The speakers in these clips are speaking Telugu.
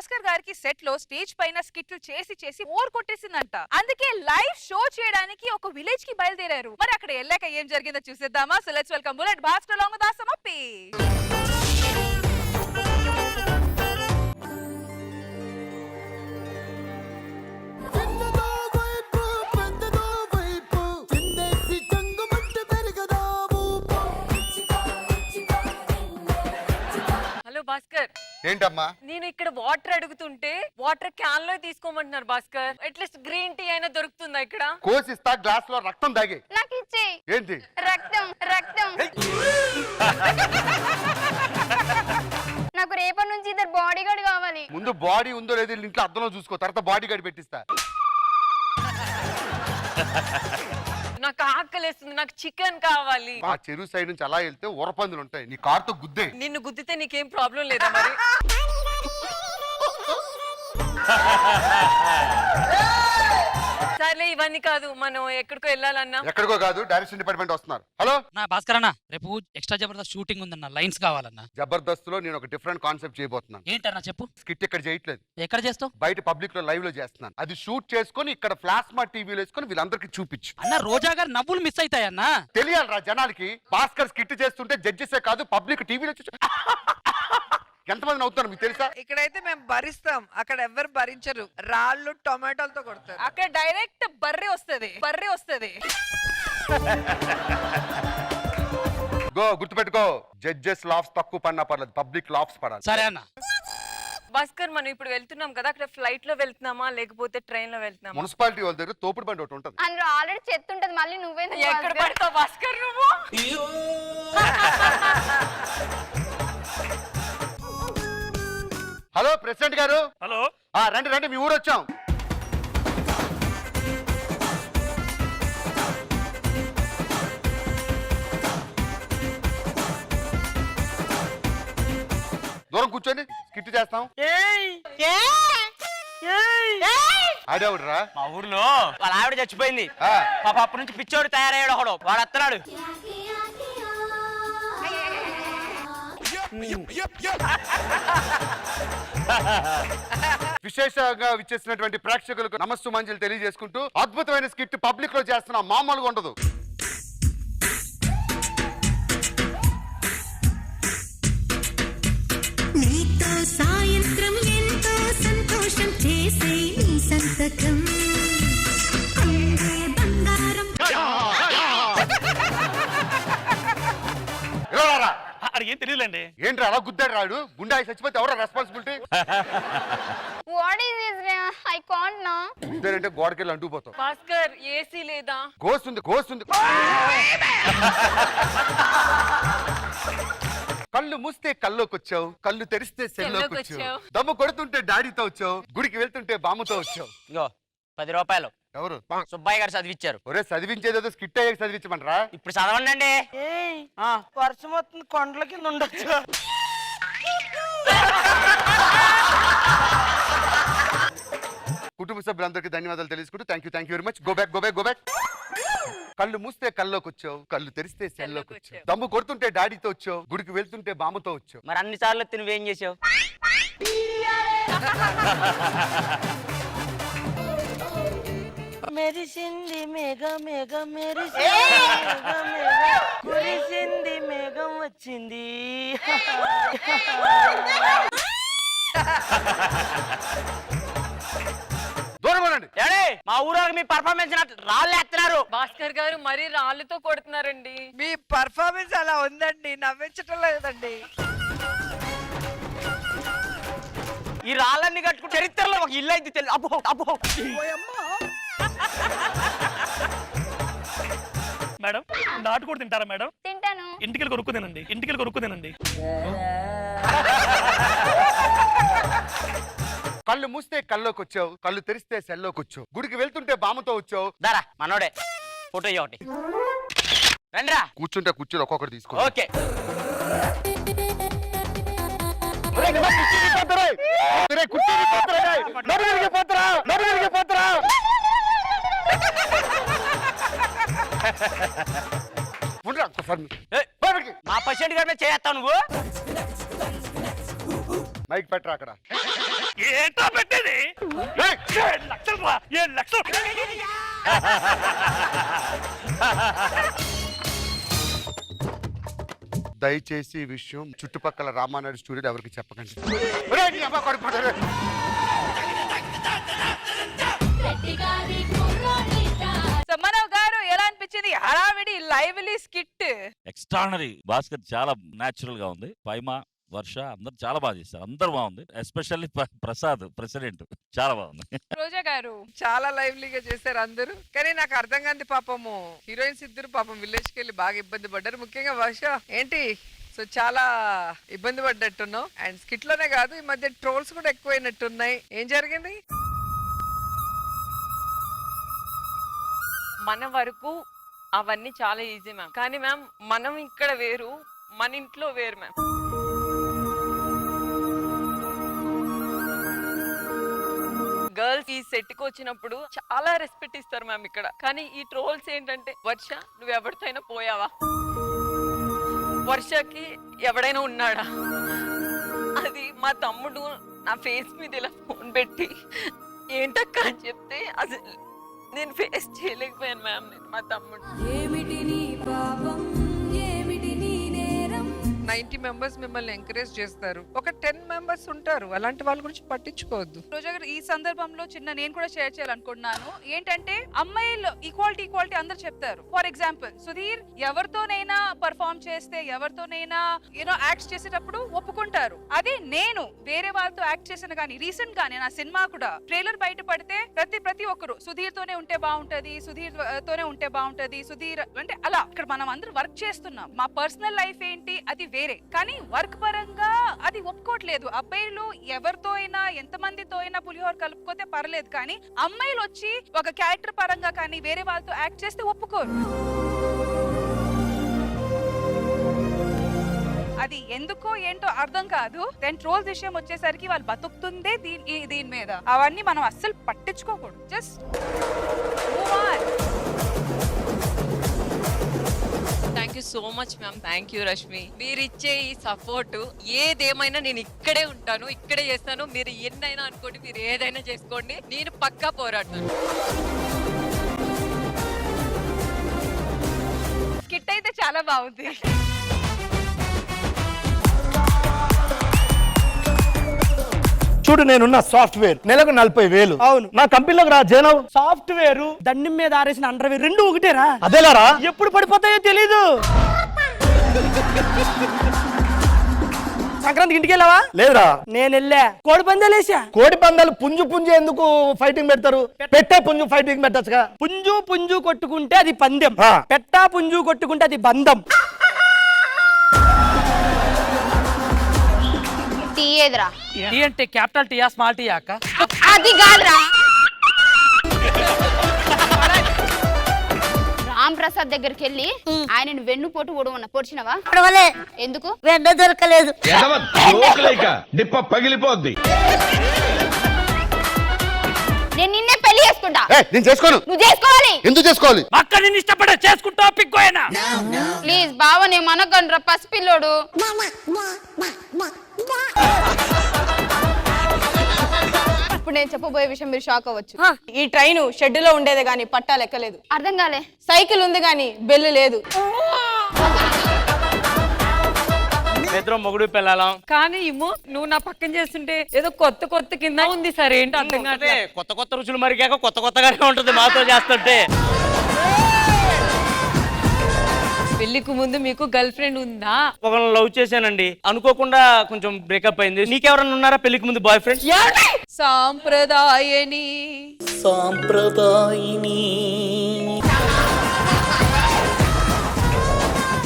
భాస్కర్ గారికి సెట్ లో స్టేజ్ పైన స్కిట్లు చేసి చేసి బోర్ కొట్టేసిందంట. అందుకే లైవ్ షో చేయడానికి ఒక విలేజ్ కి బయలుదేరారు. మరి అక్కడ వెళ్ళాక ఏం జరిగిందో చూసేద్దామా? So let's welcome bullet Bhaskar along with Asamappi. Bhaskar ఏంటమ్మా నేను ఇక్కడ వాటర్ అడుగుతుంటే వాటర్ క్యాన్ లో తీసుకోమంటున్నారు భాస్కర్. అట్లీస్ట్ గ్రీన్ టీ అయినా దొరుకుతుందా ఇక్కడ? కోసిస్తా గ్లాస్ లో రక్తం తాగి. నాకు ఇచ్చే ఏంటి రక్తం రక్తం. నాకు రేపటి నుంచి ఇద్దరు బాడీ గార్డ్ కావాలి. ముందు బాడీ ఉందో లేదో ఇంట్లో అద్దంలో చూసుకో, తర్వాత బాడీ గార్డ్ పెట్టిస్తా. నాకు ఆకలేస్తుంది, నాకు చికెన్ కావాలి. ఆ చెరువు సైడ్ నుంచి అలా వెళ్తే ఊరపందులు ఉంటాయి, నీ కార్తో గుద్దే. నిన్ను గుద్దితే నీకేం ప్రాబ్లం లేదా మరి? సర్లే ఇవన్నీ కాదు, మనం ఎక్కడికో వెళ్ళాలన్నా. ఎక్కడికో కాదు, డైరెక్షన్ డిపార్ట్మెంట్ వస్తున్నారు. హలో నా భాస్కర్ అన్న, రేపు ఎక్స్ట్రా జబర్దస్త్ షూటింగ్ ఉందన్న, లైన్స్ కావాలన్నా. జబర్దస్త్ లో నేను ఒక డిఫరెంట్ కాన్సెప్ట్ చేయబోతున్నాను. ఏంటన్నా చెప్పు. స్కిట్ ఇక్కడ చేయట్లేదు, ఎక్కడ చేస్తావు? బయట పబ్లిక్ లో లైవ్ లో చేస్తున్నాను. అది షూట్ చేసుకుని ఇక్కడ ప్లాస్మా టీవీలో వేసుకుని వీళ్ళందరికీ చూపించు. అన్న రోజా గారు నవ్వులు మిస్ అవుతాయన్నా. తెలియాలరా జనాలకి. భాస్కర్ స్కిట్ చేస్తుంటే జడ్జెసే కాదు పబ్లిక్ టీవీలో ఎంతమంది నవ్వుతారు మీకు తెలుసా? ఇక్కడైతే మేము భరిస్తాం, అక్కడ ఎవరు భరించరు. రాళ్ళు టొమాటోలతో కొడతారు. అక్కడ డైరెక్ట్ బర్రె వస్తది. గో గుర్తుపెట్టుకో, జడ్జెస్ లాఫ్స్ తక్కువ పడినా పర్లేదు, పబ్లిక్ లాఫ్స్ పడాలి. సరే అన్న. భాస్కర్ మనం ఇప్పుడు వెళ్తున్నాం కదా, అక్కడ ఫ్లైట్ లో వెళ్తున్నామా లేకపోతే ట్రైన్ లో వెళ్తున్నామా? మున్సిపాలిటీ వాళ్ళ దగ్గర తోపుడు బండి ఒకటి ఉంటుంది. అందులో ఆల్రెడీ చెత్త ఉంటది, మళ్ళీ నువ్వే ఎక్కడ పడతావు భాస్కర్ నువ్వు? హలో ప్రెసిడెంట్ గారు. హలో. రండి రండి, మీ ఊరు వచ్చాం. దూరం కూర్చోండి, స్కిట్ చేస్తాం. ఆడేవుడురా? మా ఊర్లో వాళ్ళ ఆవిడ చచ్చిపోయింది. పాప అప్పటి నుంచి పిచ్చోడు తయారయ్యాడు ఒకడు, వాడు వస్తున్నాడు. విశేషంగా విచ్చేసినటువంటి ప్రేక్షకులకు నమస్తు మంజులు తెలియజేసుకుంటూ అద్భుతమైన స్కిట్ పబ్లిక్ లో చేస్తున్నాం. మామూలుగా ఉండదు. నీతో సాయంత్రం ఎంతో సంతోషం చేసే నీ సంతకం బంగారం. అది ఏం తెలియలేండి. ఏంట్రా అలా గుద్దాడు రాడు? గుండాయి చచ్చిపోతే ఎవరో responsibility? What is this? I can't know. గుద్దారంటే గోడకెళ్ళి అంటుకుపోతాం. భాస్కర్ ఏసీ లేదా? గోస్తుంది. కళ్ళు మూస్తే కల్లోకి వచ్చావు, కళ్ళు తెరిస్తే సెల్లోకి వచ్చావు, దమ్ము కొడుతుంటే డాడీతో వచ్చావు, గుడికి వెళ్తుంటే బామ్మతో వచ్చావు. ఇగో 10 రూపాయలు. ఎవరు? సుబ్బయ్య గారు చదివిచ్చారు. ఒరే చదివించేదేదో స్కిట్ అయ్యాక చదివించమంటారా? ఇప్పుడు చదవండి. వర్షం వస్తుంది, కొండల కింద ఉండొచ్చు. కుటుంబ సభ్యులందరికీ ధన్యవాదాలు తెలుసుకుంటూ thank you very much. Go back. కళ్ళు మూస్తే కల్లోకి వచ్చావు, కళ్ళు తెరిస్తే సెల్లోకి వచ్చావు, దమ్ము కొడుతుంటే డాడీతో వచ్చావు, గుడికి వెళ్తుంటే బామ్మతో వచ్చావు. మరి అన్ని సార్లు నువ్వేం చేసావు? మెరిసింది మేఘం కురిసింది మేఘం వచ్చింది. మా ఊరు మీ పర్ఫార్మెన్స్ రాళ్ళు ఎత్తున్నారు. భాస్కర్ గారు మరీ రాళ్ళతో కొడుతున్నారండి. మీ పర్ఫార్మెన్స్ అలా ఉందండి, నవ్వించటం లేదండి. ఈ రాళ్ళన్ని కట్టుకుని చరిత్రలో ఒక ఇల్లు అయితే తెలియదు. అబ్బో మేడం, నాటుకోడి తింటారా మేడం? తింటాను. ఇంటికి కొరుక్కు తినండి. కళ్ళు మూస్తే కల్లోకి వచ్చావు, కళ్ళు తెరిస్తే సెల్లోకి వచ్చావు, గుడికి వెళ్తుంటే బామ్మతో వచ్చావు. దారా మనోడే ఫోటో ఒకటి రండిరా. కూర్చుంటే కుర్చీలు ఒక్కొక్కటి తీసుకో. ఓకే. మా పేషెంట్ గారి మీద చేస్తావు నువ్వు. మైక్ పెట్టరా అక్కడ. ఏంటో పెట్టేది ఏయ్! 7 లక్షలు రా 7 లక్షలు దయచేసి ఈ విషయం చుట్టుపక్కల రామానాయుడు స్టూడియో ఎవరికి చెప్పకండి. ఒరేయ్, నీ అమ్మ కొడుకు పడ్డాడు. సో మనవ్ గారు ఎలా అనిపించింది హడావిడి లైవ్లీ స్కిట్? ఎక్స్ట్రానరీ. భాస్కర్ చాలా న్యాచురల్ గా ఉంది. పైమా వర్ష అందరు చాలా బాగా చేస్తారు. అందరు బాగుంది. ఎస్పెషల్లీ ప్రసాద్ ప్రెసిడెంట్ చాలా బాగుంది. రోజా గారు చాలా లైవ్లీగా చేశారు అందరూ. కానీ నాకు అర్థం కాంది పాపము హీరోయిన్స్ ఇద్దరు పాపం విలేజ్ కి వెళ్ళి బాగా ఇబ్బంది పడ్డారు. ముఖ్యంగా వర్ష ఏంటి సో చాలా ఇబ్బంది పడ్డట్టున్నావు. అండ్ స్కిట్ లోనే కాదు ఈ మధ్య ట్రోల్స్ కూడా ఎక్కువైనట్టున్నాయి. ఏం జరిగింది? మన వరకు అవన్నీ చాలా ఈజీ మ్యామ్. కానీ మ్యామ్ మనం ఇక్కడ వేరు, మన ఇంట్లో వేరు మ్యామ్. గర్ల్స్ ఈ సెట్ కి వచ్చినప్పుడు చాలా రెస్పెక్ట్ ఇస్తారు మ్యామ్ ఇక్కడ. కానీ ఈ ట్రోల్స్ ఏంటంటే వర్ష నువ్వు ఎవరితో అయినా పోయావా, వర్షకి ఎవడైనా ఉన్నాడా, అది మా తమ్ముడు నా ఫేస్ మీద ఇలా ఫోన్ పెట్టి ఏంటక్క అని చెప్తే అసలు నేను ఫేస్ చేయలేకపోయాను మ్యామ్. నేను మా తమ్ముడు 90 మెంబర్స్ మిమ్మల్ని ఎంకరేజ్ చేస్తారు. ఒక 10 మెంబర్స్ ఉంటారు అలాంటి వాళ్ళ గురించి పట్టించుకోవద్దు. రోజా గారు ఈ సందర్భంలో చిన్న నేను కూడా షేర్ చేయాలనుకుంటున్నాను. ఏంటంటే అమ్మాయిలు ఈక్వాలిటీ ఈక్వాలిటీ అందరు చెప్తారు. ఫర్ ఎగ్జాంపుల్ సుధీర్ ఎవరితోనైనా పర్ఫార్మ్ చేస్తే ఎవరితోనైనా యాక్ట్ చేసేటప్పుడు ఒప్పుకుంటారు. అదే నేను వేరే వాళ్ళతో యాక్ట్ చేసిన కానీ రీసెంట్ గానే నా సినిమా కూడా ట్రైలర్ బయట పడితే ప్రతి ఒక్కరు సుధీర్ తోనే ఉంటే బాగుంటది, సుధీర్ తోనే ఉంటే బాగుంటది, సుధీర్ అంటే అలా. ఇక్కడ మనం అందరూ వర్క్ చేస్తున్నాం. మా పర్సనల్ లైఫ్ ఏంటి అది వేరే, కానీ వర్క్ పరంగా అది ఒప్పుకోవట్లేదు. అబ్బాయిలు ఎవరితో అయినా ఎంతమందితో అయినా పులిహోర కలుపుకోతే పర్లేదు, కానీ అమ్మాయిలు వచ్చి ఒక క్యారెక్టర్ పరంగా కానీ వేరే వాళ్ళతో యాక్ట్ చేస్తే ఒప్పుకోరు. అది ఎందుకో ఏంటో అర్థం కాదు. దెన్ ట్రోల్స్ విషయం వచ్చేసరికి వాళ్ళు బతుకుతుందే దీని మీద. అవన్నీ మనం అస్సలు పట్టించుకోకూడదు. Just move on. Thank you so much ma'am. Thank you Rashmi. మీరు ఇచ్చే ఈ సపోర్ట్ ఏదేమైనా నేను ఇక్కడే ఉంటాను, ఇక్కడే చేస్తాను. మీరు ఎన్నైనా అనుకోండి, మీరు ఏదైనా చేసుకోండి, నేను పక్కా పోరాడతాను. స్కిట్ అయితే చాలా బాగుంది. చూడు నేనున్న సాఫ్ట్వేర్ నెలకు 40,000. అవును నా కంపెనీలోకి రా జైనవ్. సాఫ్ట్వేర్ దండం మీద ఆరేసిన అండర్వేర్ రెండు ఒకటేరా. అదేలారా ఎప్పుడు పడిపోతాయో తెలీదు. సంక్రాంతికి ఇంటికి వెళ్ళావా? లేదురా. నేను వెళ్ళా. కోడి పందాలు వేసా. కోడి పందాలు పుంజు పుంజు ఎందుకు ఫైటింగ్ పెడతారు? పెట్టే పుంజు ఫైటింగ్ పెట్టచ్చుగా. పుంజు పుంజు కొట్టుకుంటే అది పందెం, పెట్టా పుంజు కొట్టుకుంటే అది బంధం. టీ ఏదిరా? టీ అంటే క్యాపిటల్ టీయా స్మాల్ టీయా అక్క? అది కాదురా. రామ్ ప్రసాద్ దగ్గరికి వెళ్ళి ఆయనను వెన్ను పోటు ఓడవన్న పొడిచినవా? ఎందుకు? వెన్న దొరకలేదు. డిప్ప పగిలిపోద్ది. నేను నిన్నే పెళ్లి చేసుకుంటా. నేను చేసుకోను. నువ్వు చేసుకోవాలి. ఎందుకు చేసుకోవాలి? అక్క నేను ఇష్టపడే చేసుకుంటా పిక్కోయనా. ప్లీజ్ బావ నేను మనకండ్రా పసిపిల్లోడు. ఇప్పుడు నేను చెప్పబోయే విషయం మీరు షాక్ అవ్వచ్చు. ఈ ట్రైన్ షెడ్ లో ఉండేదే గాని పట్టాలు ఎక్కలేదు. అర్థం కాలే. సైకిల్ ఉంది గాని బెల్లు లేదు. మొగుడు పిల్లలం. కానీ ఏమో నువ్వు నా పక్కన చేస్తుంటే ఏదో కొత్త కొత్త కింద ఉంది సార్. ఏంటో అర్థం కావట్లే. కొత్త కొత్త రుచులు మరిగాక కొత్త కొత్తగానే ఉంటుంది మాతో చేస్తుంటే. పెళ్లికి ముందు మీకు గర్ల్ ఫ్రెండ్ ఉందా? ఒకరిని లవ్ చేశానండి, అనుకోకుండా కొంచెం బ్రేకప్ అయింది. నీకెవరన్నా ఉన్నారా పెళ్లికి ముందు బాయ్ ఫ్రెండ్? సాంప్రదాయని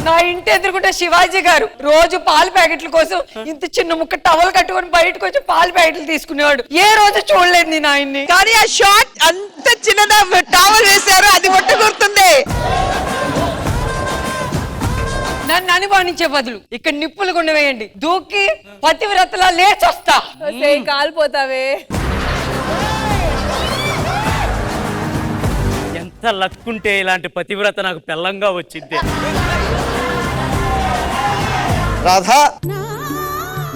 నా ఇంటి ఎదురుకుంటే శివాజీ గారు రోజు పాల ప్యాకెట్ల కోసం ఇంత చిన్న ముక్క టవల్ కట్టుకొని బయటకు వచ్చి పాల ప్యాకెట్లు తీసుకునేవాడు. ఏ రోజు చూడలేదు నేను ఆయన్ని. కానీ ఆ షార్ట్ అంత చిన్నదా టవల్ వేశారు, అది మొట్ట గుర్తుంది. నన్ను అనుమానించే బదులు ఇక్కడ నిప్పులు కొండ వేయండి, దూకి పతివ్రతలా లేచొస్తా. కాలిపోతావే. ఎంత లక్కుంటే ఇలాంటి పతివ్రత నాకు పెళ్ళంగా వచ్చింది. రాధా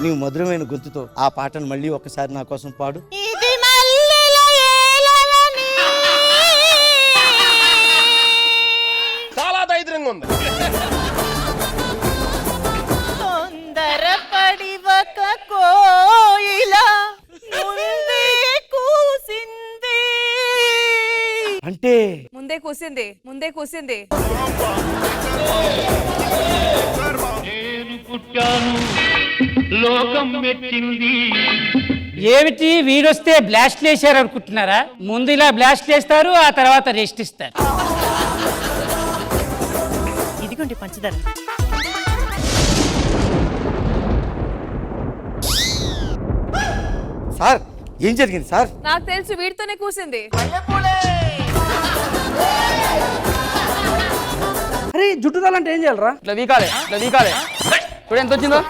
నీవు మధురమైన గొంతుతో ఆ పాటను మళ్ళీ ఒక్కసారి నా కోసం పాడు. చాలా దైద్యంగా ఉంది. తొందరపడి ఒక కోయిల ముందే కూసింది. అంటే ముందే కూసింది. ఏమిటి వీడొస్తే బ్లాస్ట్ వేసారు అనుకుంటున్నారా? ముందు ఇలా బ్లాస్ట్ చేస్తారు, ఆ తర్వాత రెస్ట్ ఇస్తారు. ఇదిగోండి పంచదార. సార్ ఏం జరిగింది సార్? నాకు తెలుసు, వీడితోనే కూసింది. అరే జుట్టు రాలంటే ఏం చేయాలరా? ఇట్లా వీకాలే చూడు ఎంత వచ్చిందో.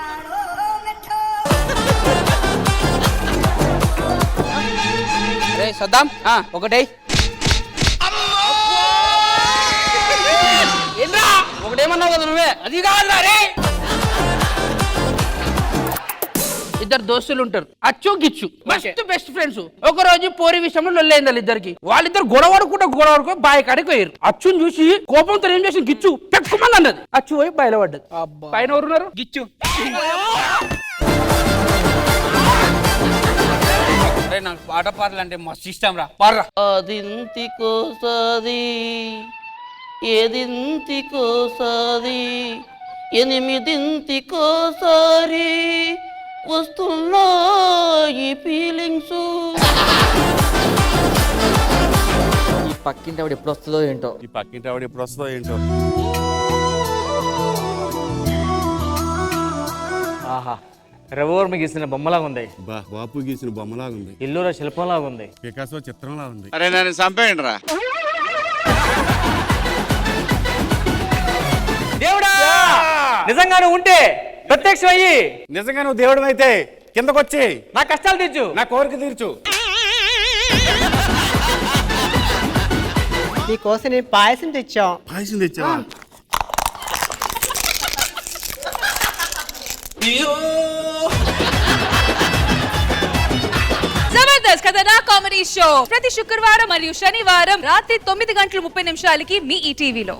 అరే సద్దాం ఒకటే ఏంట్రా ఒకటేమన్నావు కదా నువ్వే. అది కాదురా రే. ఇద్దరు దోస్తులు ఉంటారు, అచ్చు గిచ్చు, మస్తు బెస్ట్ ఫ్రెండ్స్. ఒక రోజు పోరి విషయంలో లొల్లైంది వాళ్ళిద్దరికి. వాళ్ళిద్దరు గొడవడుకో బాయి కాడికి పోయారు. అచ్చుని చూసి కోపంతో ఏం చేసి గిచ్చు పెట్టుకోమని అన్నది. అచ్చు పోయి బయలు పడ్డది. పైన ఎవరున్నారు? గిచ్చు. నాకు పాట పాటలు అంటే మస్తు ఇష్టం రా, పాడరా. అదింతికోసాది ఏదింతికోసాది ఎనిమిదింతికోసారి వస్తున్నా ఈ ఫీలింగ్స్. ఈ పక్కింటి ఆవిడ ఎప్పుడు వస్తుందో ఏంటో. ఆహా రవివర్మ గీసిన బొమ్మలాగా ఉంది. బాపు గీసిన బొమ్మలాగా ఉంది. ఇల్లురా శిల్పంలాగా ఉంది. పికాసో చిత్రంలా ఉంది. అరే నన్ను చంపేయండి రా. దేవుడా నిజంగానే ఉంటే ప్రత్యక్షం అయ్యి, నిజంగా నువ్వు దేవుడు అయితే కిందకొచ్చి నా కష్టాలు తీర్చు, నా కోరిక తీర్చు. నీకోసం నేను పాయసం తెచ్చాం. పాయసం తెచ్చావా? జబర్దస్త్ కథనా కామెడీ షో ప్రతి శుక్రవారం మరియు శనివారం రాత్రి 9:30 మీ ఈ టీవీలో.